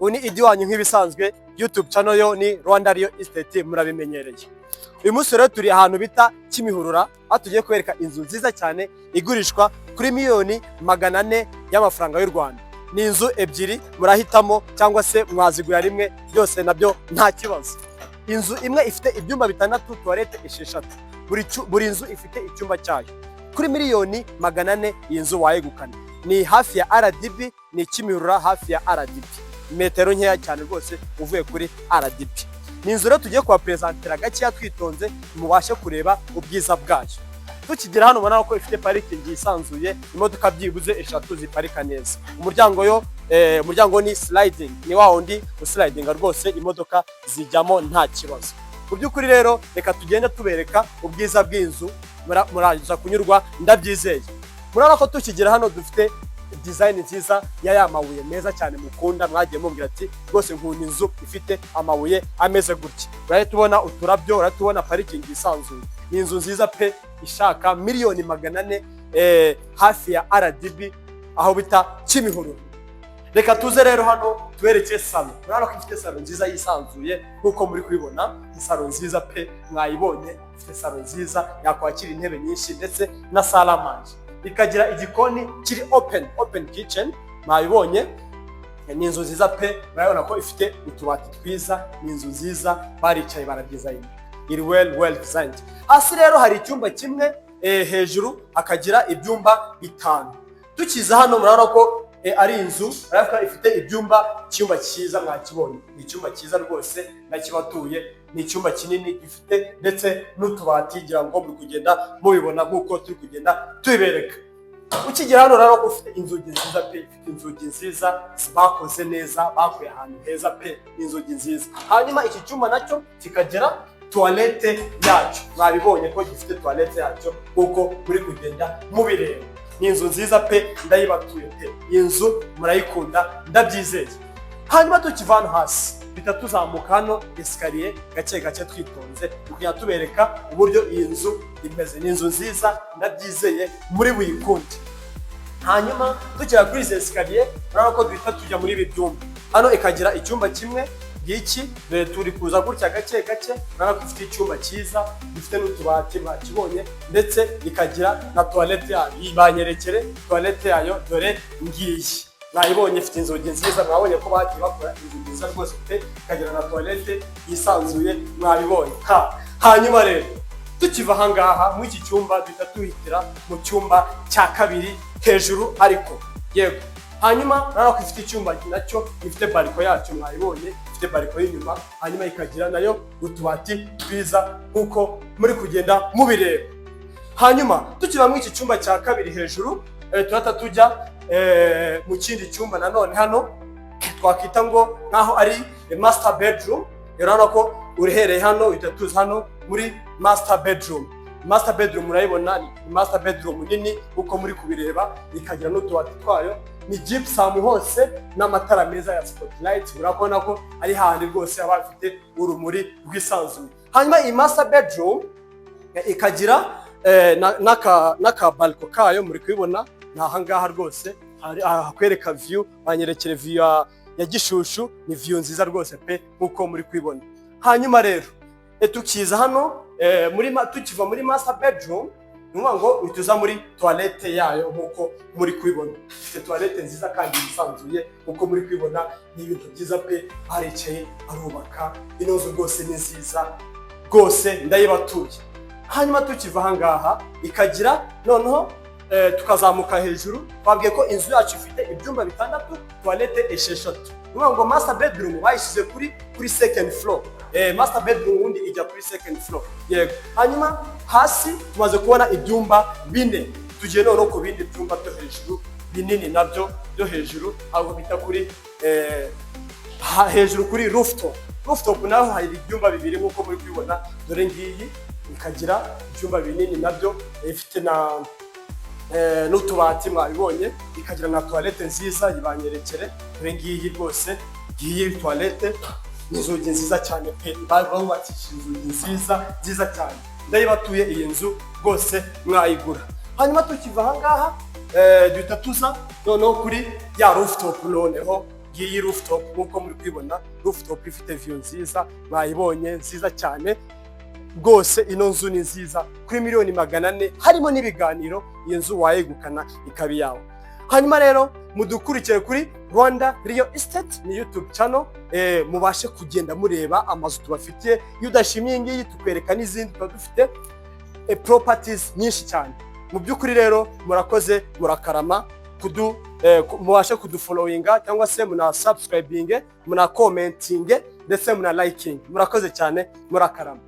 Uni idi wanyu nk'ibisanzwe YouTube channel yo ni Rwanda Real Estate murabimenyereye. Uyu munsi rero turi ahantu bita Kimihurura, aho tugiye kwereka inzu nziza cyane igurishwa kuri miliyoni 400 y'amafaranga y'u Rwanda. Ni inzu ebyiri murahitamo cyangwa se mwazigura rimwe, byose nabyo nta kibazo. Inzu imwe ifite ibyumba bitandatu, toilette 6. Buri inzu ifite icyumba cyayo. Kuri miliyoni 400 iyi nzu wayegukana. Ni hafi ya RDB, ni Kimihurura hafi ya RDB. Metero nkeya cyane rwose uvuye kuri RDB. Ni inzu rero tugiye kwa presentera gake twitonze mubashe kureba ubwiza bwayo. Tukigera hano ubona ko ifite parking isanzuye, imodoka byibuze 3 ziparika neza. Umuryango ni sliding, ni wa wundi uslidinga rwose imodoka zijyamo nta kibazo. Ku by'ukuri rero reka tugende tubereka ubwiza bw'inzu, muraza kunyurwa ndabyizeye. Murabona ko tukigera hano dufite design nziza ya mabuye meza cyane mukunda, mwagiye mumbwira ati rwose nkunda inzu ifite amabuye ameze gutya. Uraye tubona uturabyo, uraye tubona parking isanzuye. Ni inzu nziza pe ishaka miliyoni 400 hafi ya RDB aho bita Kimihurura. Reka tuze rero hano tubereke salon. Murabona ko ifite salon nziza yisanzuye nkuko muri kubibona. Ni salon nziza pe mwayibonye, ifite salon nziza yakwakira intebe nyinshi ndetse na salle à manger. Ikagira igikoni kiri open kitchen mwayibonye. Ni inzu nziza pe, murabona ko ifite utubati twiza, ni inzu nziza baricaye baradesign. Iri well designed. Hasi rero hari icyumba kimwe, hejuru akagira ibyumba 5. Tukiza hano murabona ko ari inzu ariko ifite icyumba cyiza mwakibonye. Ni icyumba cyiza rwose nakibatuye, ni icyumba kinini gifite ndetse n'utubati gira ngo muri kugenda mubibona nkuko turi kugenda tubibereka. Ukigera hano rero ko ufite inzugi nziza pe, ifite inzugi nziza bakoze neza, bakuye ahantu heza pe, inzugi nziza. Hanyuma iki cyumba nacyo kikagira toilette yacu, mwabibonye ko gifite toilette yacu kuko muri kugenda mubireba. Ni inzu nziza pe, ndayibatuye pe, inzu murayikunda ndabyizeye. Hanyuma tukivana hasi bitatuzamuka hano escalier gake twitonze kugira tubereka uburyo iyi nzu imeze. Ni inzu nziza ndabyizeye muri buyikunde. Hanyuma tukira kuri izi escalier urabona ko duhita tujya muri ibi byumba. Hano ikagira icyumba kimwe giki, turi kuza gutya gake urabona ko ifite icyumba cyiza, gifite n'utubati mwakibonye, ndetse ikagira na toilette yayo. Banyerekere toilette yayo dore ngiyi. Mwayibonye ifite inzugi nziza, mwabonye ko bagiye bakora inzugi nziza rwose pe, ikagira na toilette yisanzuye mwabibonye. Hanyuma rero tukiva ahangaha mu iki cyumba duhita tuhitira mu cyumba cya kabiri hejuru ariko yego. Hanyuma urabona ko ifite icyumba nacyo gifite bariko yacu mwayibonye, ifite bariko y'inyuma. Hanyuma ikagira nayo utubati twiza nkuko muri kugenda mubireba. Hanyuma tukiva mu iki cyumba cya kabiri hejuru turata tujya mu kindi cyumba nanone hano twakita ngo naho ari master bedroom. Urabona ko urihereye hano itatuza hano muri master bedroom. Master bedroom urayibona, ni master bedroom nini uko muri kubireba, ikagira n'utubati twayo, ni gypsum hose n'amatara meza ya spotlight. Urabona ko ari handi rwose abafite urumuri rw'isanzuye. Hanyuma iyi master bedroom ikagira naka balcony kayo muri kubibona. Nahangaha rwose hakwereka view, banyerekere view ya Gishushu, ni view nziza rwose pe nkuko muri kwibona. Hanyuma rero tukiza hano tukiva muri master bedroom numva ngo utuza muri toilette yayo nkuko muri kwibona. Ifite toilette nziza kandi isanzuye nkuko muri kwibona, ni ibintu byiza pe, aricaye arubaka. Inozo rwose ni nziza rwose ndayibatuye. Hanyuma tukiva ahangaha ikagira noneho tukazamuka hejuru. Twabwiye ko inzu yacu ifite ibyumba 6, toilette 6. Ngo master bedroom bayishyize kuri second floor. Master bedroom undi ijya kuri second floor. Yego. Hanyuma hasi tumaze kubona ibyumba 4. Tugiye none ku bindi byumba byo hejuru binini nabyo byo hejuru, aho bita kuri hejuru kuri rooftop. Rooftop naho hari ibyumba 2 nkuko muri kwibona, dore ngiyi ikagira ibyumba binini nabyo, ifite na n'utubati mwabibonye, ikagira na toilette nziza yibanyerekere. Dore ngiyi rwose ngiyi toilette, inzugi nziza cyane pe, barubatishije inzugi nziza cyane. Ndayibatuye iyi nzu rwose mwayigura. Hanyuma tukiva ahangaha duhita tuza noneho kuri ya rooftop noneho ngiyi rooftop nkuko muri kwibona, rooftop ifite view nziza, mwayibonye nziza cyane rwose. Ino nzu ni nziza kuri miliyoni 400, harimo n'ibiganiro. Iyi nzu wayegukana ikabi yawe. Hanyuma rero mudukurikire kuri Rwanda Real Estate ni YouTube channel, mubashe kugenda mureba amazu tubafitiye. Iyo udashimiye ngiyi tukwereka n'izindi tuba dufite properties nyinshi cyane. Mu by'ukuri rero murakoze, murakarama, mubashe kudufollowinga cyangwa se muna subscribing, muna commenting ndetse muna liking. Murakoze cyane, murakarama.